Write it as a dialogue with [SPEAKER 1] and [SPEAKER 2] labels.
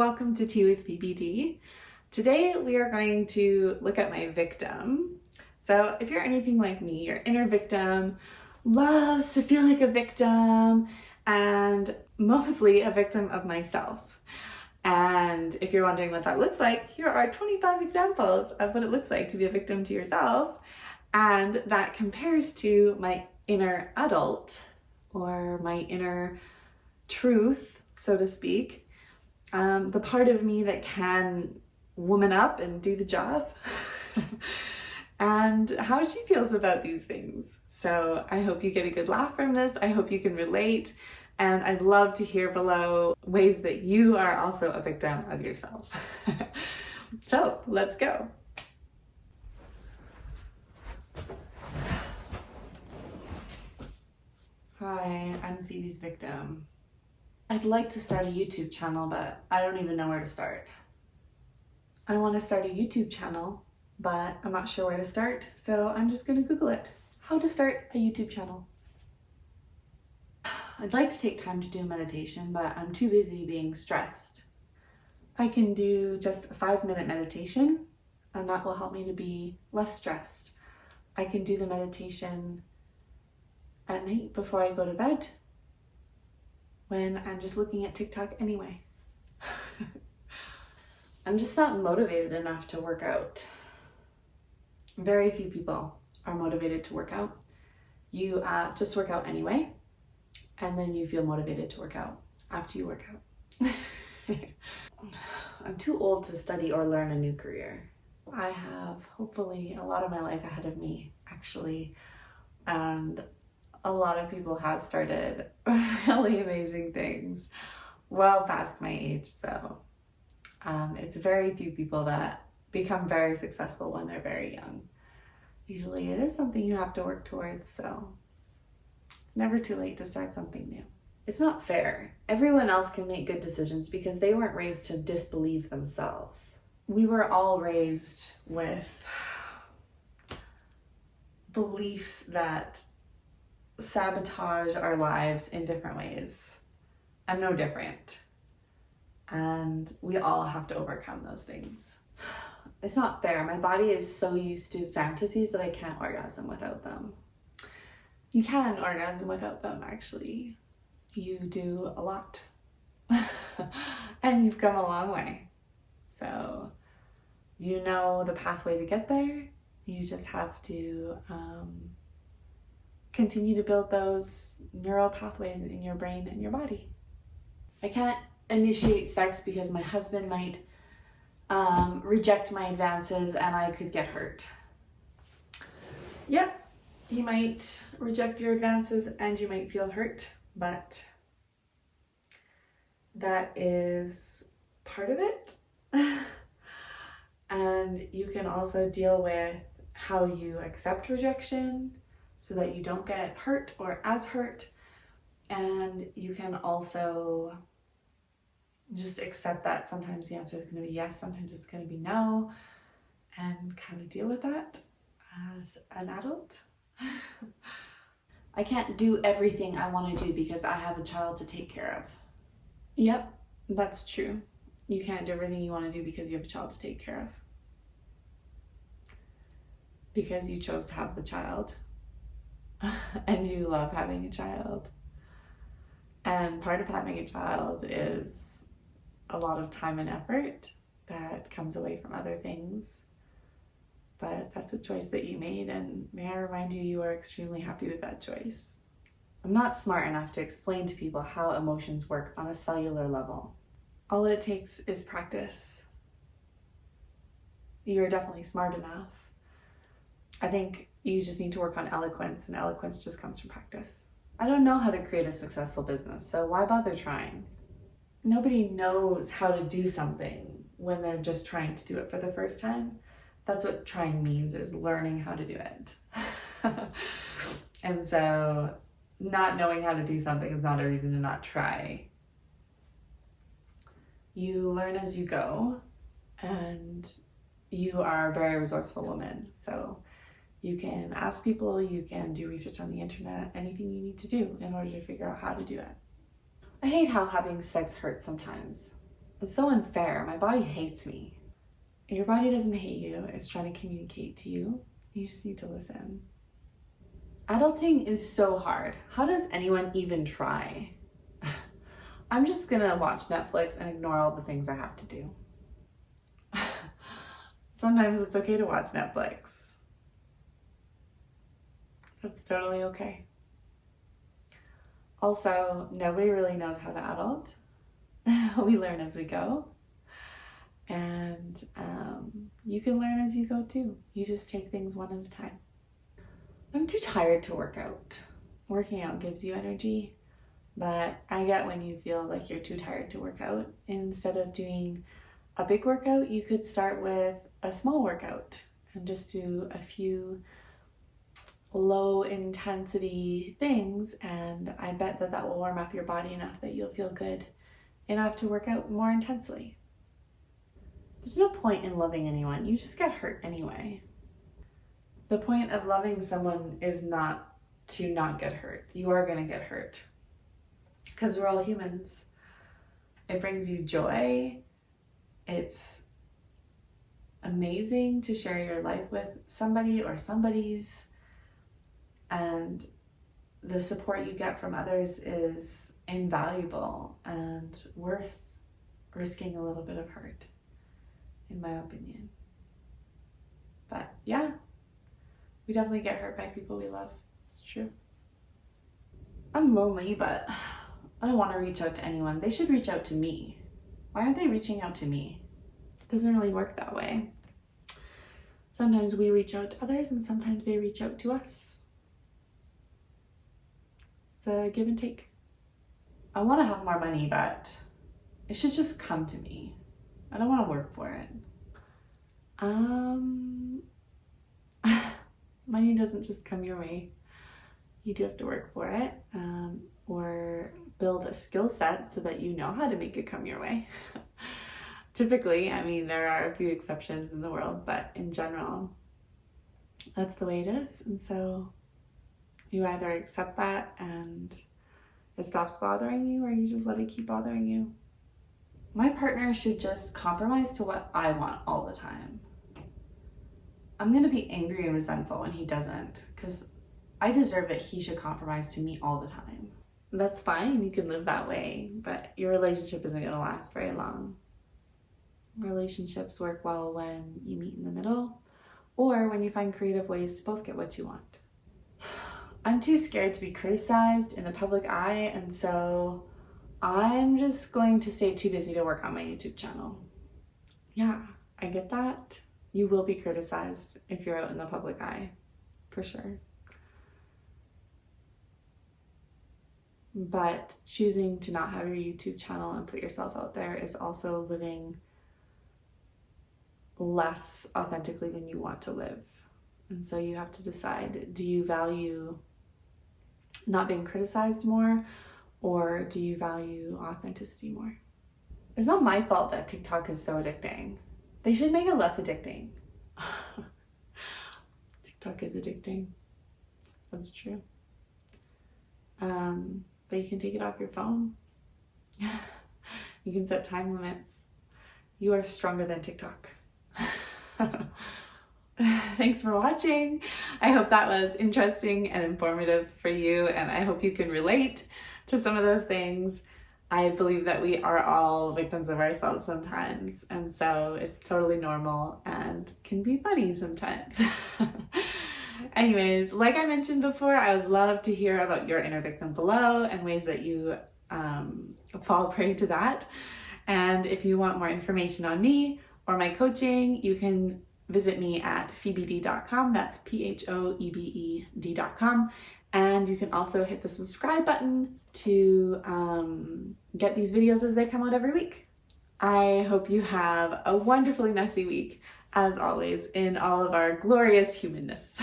[SPEAKER 1] Welcome to Tea with Phoebe. Today we are going to look at my victim. So if you're anything like me, your inner victim loves to feel like a victim and mostly a victim of myself. And if you're wondering what that looks like, here are 25 examples of what it looks like to be a victim to yourself. And that compares to my inner adult or my inner truth, so to speak. The part of me that can woman up and do the job and how she feels about these things. So I hope you get a good laugh from this. I hope you can relate. And I'd love to hear below ways that you are also a victim of yourself. So let's go. Hi, I'm Phoebe's victim. I'd like to start a YouTube channel, but I don't even know where to start. I want to start a YouTube channel, but I'm not sure where to start, so I'm just going to Google it. How to start a YouTube channel. I'd like to take time to do meditation, but I'm too busy being stressed. I can do just a 5-minute meditation, and that will help me to be less stressed. I can do the meditation at night before I go to bed, when I'm just looking at TikTok anyway. I'm just not motivated enough to work out. Very few people are motivated to work out. You just work out anyway, and then you feel motivated to work out after you work out. I'm too old to study or learn a new career. I have hopefully a lot of my life ahead of me, actually, and a lot of people have started really amazing things well past my age, so it's very few people that become very successful when they're very young. Usually it is something you have to work towards, so it's never too late to start something new. It's not fair. Everyone else can make good decisions because they weren't raised to disbelieve themselves. We were all raised with beliefs that sabotage our lives in different ways. I'm no different. And we all have to overcome those things. It's not fair. My body is so used to fantasies that I can't orgasm without them. You can orgasm without them, actually. You do a lot. And you've come a long way. So you know the pathway to get there. You just have to continue to build those neural pathways in your brain and your body. I can't initiate sex because my husband might reject my advances and I could get hurt. Yep, he might reject your advances and you might feel hurt, but that is part of it. And you can also deal with how you accept rejection so that you don't get hurt or as hurt. And you can also just accept that sometimes the answer is going to be yes, sometimes it's going to be no, and kind of deal with that as an adult. I can't do everything I want to do because I have a child to take care of. Yep, that's true. You can't do everything you want to do because you have a child to take care of. Because you chose to have the child. And you love having a child. And part of having a child is a lot of time and effort that comes away from other things. But that's a choice that you made, and may I remind you, you are extremely happy with that choice. I'm not smart enough to explain to people how emotions work on a cellular level. All it takes is practice. You are definitely smart enough. I think you just need to work on eloquence, and eloquence just comes from practice. I don't know how to create a successful business, so why bother trying? Nobody knows how to do something when they're just trying to do it for the first time. That's what trying means, is learning how to do it. And so not knowing how to do something is not a reason to not try. You learn as you go, and you are a very resourceful woman. So you can ask people, you can do research on the internet, anything you need to do in order to figure out how to do it. I hate how having sex hurts sometimes. It's so unfair. My body hates me. Your body doesn't hate you. It's trying to communicate to you. You just need to listen. Adulting is so hard. How does anyone even try? I'm just gonna watch Netflix and ignore all the things I have to do. Sometimes it's okay to watch Netflix. That's totally okay. Also, nobody really knows how to adult. We learn as we go. And you can learn as you go too. You just take things one at a time. I'm too tired to work out. Working out gives you energy, but I get when you feel like you're too tired to work out. Instead of doing a big workout, you could start with a small workout and just do a few low intensity things, and I bet that will warm up your body enough that you'll feel good enough to work out more intensely. There's no point in loving anyone. You just get hurt anyway. The point of loving someone is not to not get hurt. You are going to get hurt because we're all humans. It brings you joy. It's amazing to share your life with somebody or somebody's, and the support you get from others is invaluable and worth risking a little bit of hurt, in my opinion. But yeah, we definitely get hurt by people we love. It's true. I'm lonely, but I don't want to reach out to anyone. They should reach out to me. Why aren't they reaching out to me? It doesn't really work that way. Sometimes we reach out to others and sometimes they reach out to us. It's a give and take. I want to have more money, but it should just come to me. I don't want to work for it. Money doesn't just come your way. You do have to work for it, or build a skill set so that you know how to make it come your way. Typically, I mean, there are a few exceptions in the world, but in general, that's the way it is. And so you either accept that and it stops bothering you, or you just let it keep bothering you. My partner should just compromise to what I want all the time. I'm going to be angry and resentful when he doesn't, because I deserve that he should compromise to me all the time. That's fine, you can live that way, but your relationship isn't going to last very long. Relationships work well when you meet in the middle, or when you find creative ways to both get what you want. I'm too scared to be criticized in the public eye, and so I'm just going to stay too busy to work on my YouTube channel. Yeah, I get that. You will be criticized if you're out in the public eye, for sure. But choosing to not have your YouTube channel and put yourself out there is also living less authentically than you want to live. And so you have to decide, do you value not being criticized more, or do you value authenticity more? It's not my fault that TikTok is so addicting. They should make it less addicting. TikTok is addicting. That's true. But you can take it off your phone. You can set time limits. You are stronger than TikTok. Thanks for watching. I hope that was interesting and informative for you, and I hope you can relate to some of those things. I believe that we are all victims of ourselves sometimes, and so it's totally normal and can be funny sometimes. Anyways, like I mentioned before, I would love to hear about your inner victim below and ways that you fall prey to that. And if you want more information on me or my coaching, you can visit me at phoebed.com. That's PHOEBED.com. And you can also hit the subscribe button to get these videos as they come out every week. I hope you have a wonderfully messy week, as always, in all of our glorious humanness.